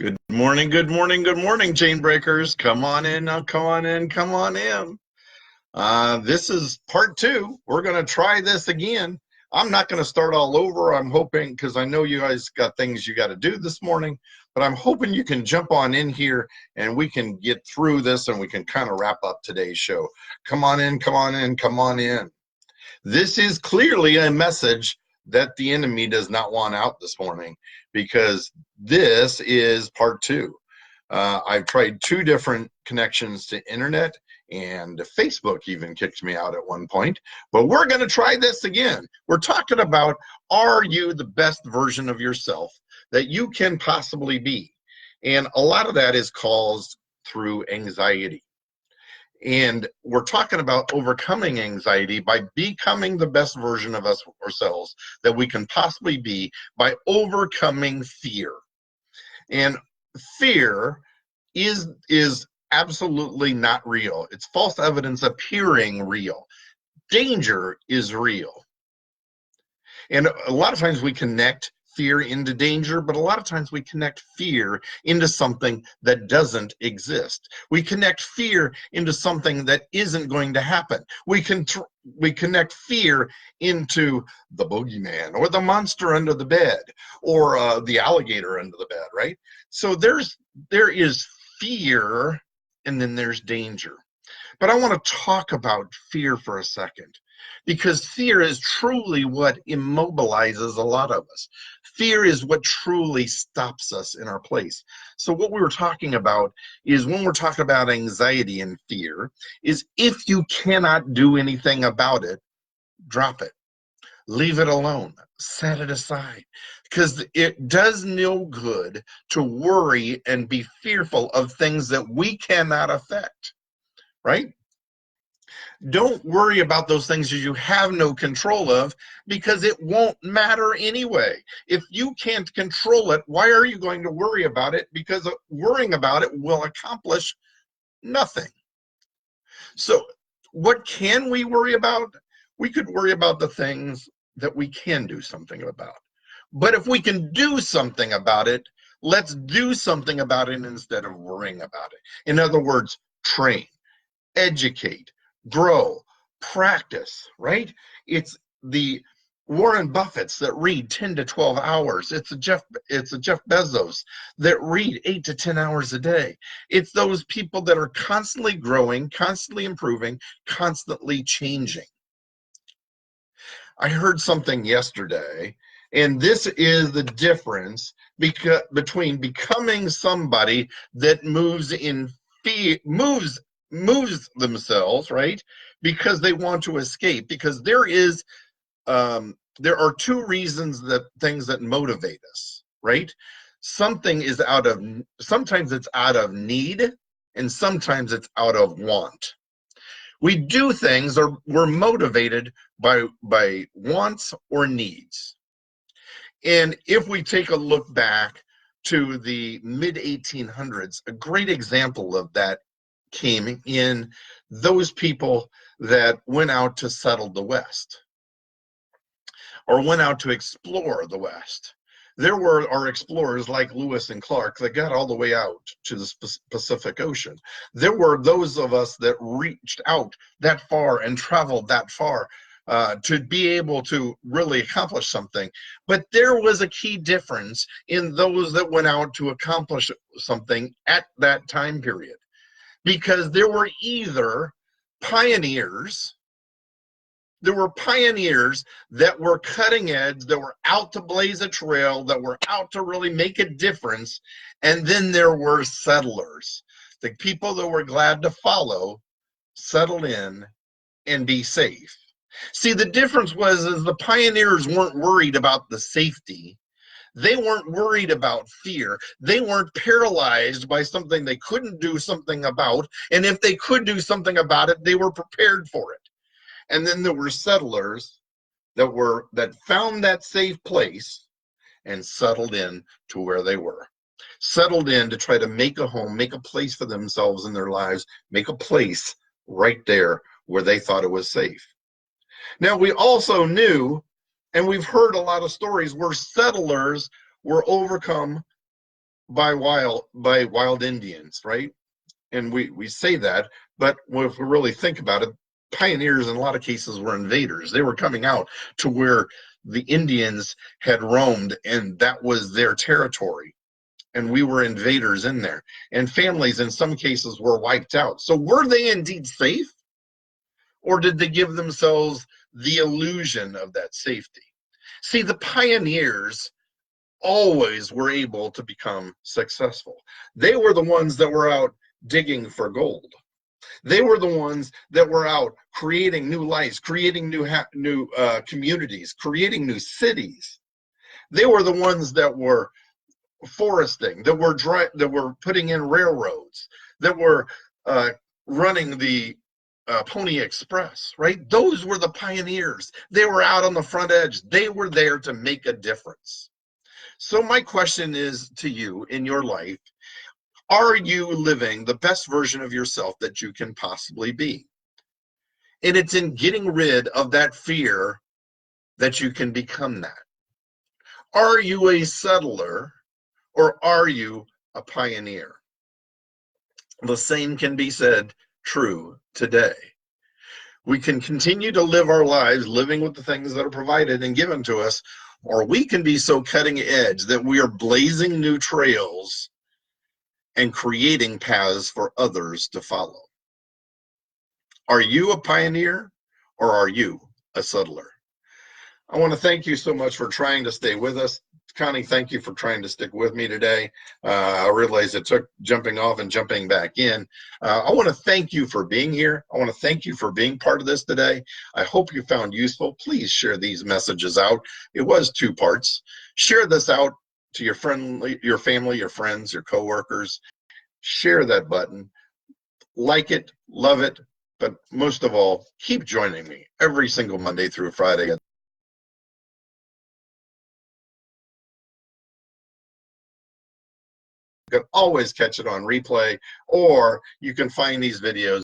Good morning, good morning, good morning, Chainbreakers. Come on in now, come on in, come on in. This is part two. We're going to try this again. I'm not going to start all over. I'm hoping, because I know you guys got things you got to do this morning, but I'm hoping you can jump on in here and we can get through this and we can kind of wrap up today's show. Come on in, come on in, come on in. This is clearly a message that the enemy does not want out this morning, because this is part two. I've tried two different connections to internet, and Facebook even kicked me out at one point. But we're going to try this again. We're talking about, are you the best version of yourself that you can possibly be? And a lot of that is caused through anxiety. And we're talking about overcoming anxiety by becoming the best version of ourselves that we can possibly be, by overcoming fear. And fear is absolutely not real. It's false evidence appearing real. Danger is real. And a lot of times we connect fear into danger, but a lot of times we connect fear into something that doesn't exist. We connect fear into something that isn't going to happen. We connect fear into the boogeyman, or the monster under the bed, or the alligator under the bed, right? So there is fear, and then there's danger. But I want to talk about fear for a second, because fear is truly what immobilizes a lot of us. Fear is what truly stops us in our place. So what we were talking about is, when we're talking about anxiety and fear, is if you cannot do anything about it, drop it. Leave it alone. Set it aside. Because it does no good to worry and be fearful of things that we cannot affect, right? Don't worry about those things that you have no control of, because it won't matter anyway. If you can't control it, why are you going to worry about it? Because worrying about it will accomplish nothing. So what can we worry about? We could worry about the things that we can do something about. But if we can do something about it, let's do something about it instead of worrying about it. In other words, train, educate, grow, practice, right? It's the Warren Buffetts that read 10 to 12 hours. It's a Jeff Bezos that read 8 to 10 hours a day. It's those people that are constantly growing, constantly improving, constantly changing. I heard something yesterday, and this is the difference between becoming somebody that moves in fear, moves themselves, right? Because they want to escape. Because there are two reasons that things that motivate us, right? Sometimes it's out of need, and sometimes it's out of want. We do things, or we're motivated by wants or needs. And if we take a look back to the mid-1800s, a great example of that came in those people that went out to settle the West, or went out to explore the West. There were our explorers like Lewis and Clark that got all the way out to the Pacific Ocean. There were those of us that reached out that far and traveled that far to be able to really accomplish something. But there was a key difference in those that went out to accomplish something at that time period. Because there were either pioneers, that were cutting edge, that were out to blaze a trail, that were out to really make a difference. And then there were settlers, the people that were glad to follow, settle in, and be safe. See, the difference was the pioneers weren't worried about the safety. They weren't worried about fear. They weren't paralyzed by something they couldn't do something about. And if they could do something about it, they were prepared for it. And then there were settlers that found that safe place and settled in to where they were. Settled in to try to make a home, make a place for themselves in their lives, make a place right there where they thought it was safe. Now, we also knew, and we've heard a lot of stories where settlers were overcome by wild Indians, right? And we say that, but if we really think about it, pioneers in a lot of cases were invaders. They were coming out to where the Indians had roamed, and that was their territory. And we were invaders in there. And families in some cases were wiped out. So were they indeed safe? Or did they give themselves the illusion of that safety? See, the pioneers always were able to become successful. They were the ones that were out digging for gold. They were the ones that were out creating new lives, creating new communities, creating new cities. They were the ones that were foresting, that were putting in railroads, that were running the Pony Express, right? Those were the pioneers. They were out on the front edge. They were there to make a difference. So my question is to you in your life, are you living the best version of yourself that you can possibly be? And it's in getting rid of that fear that you can become that. Are you a settler or are you a pioneer? The same can be said true today. We can continue to live our lives living with the things that are provided and given to us, or we can be so cutting edge that we are blazing new trails and creating paths for others to follow. Are you a pioneer or are you a settler? I want to thank you so much for trying to stay with us. Connie, thank you for trying to stick with me today. I realize it took jumping off and jumping back in. I want to thank you for being here. I want to thank you for being part of this today. I hope you found useful. Please share these messages out. It was 2 parts. Share this out to your family, your friends, your coworkers. Share that button. Like it, love it, but most of all, keep joining me every single Monday through Friday. You can always catch it on replay, or you can find these videos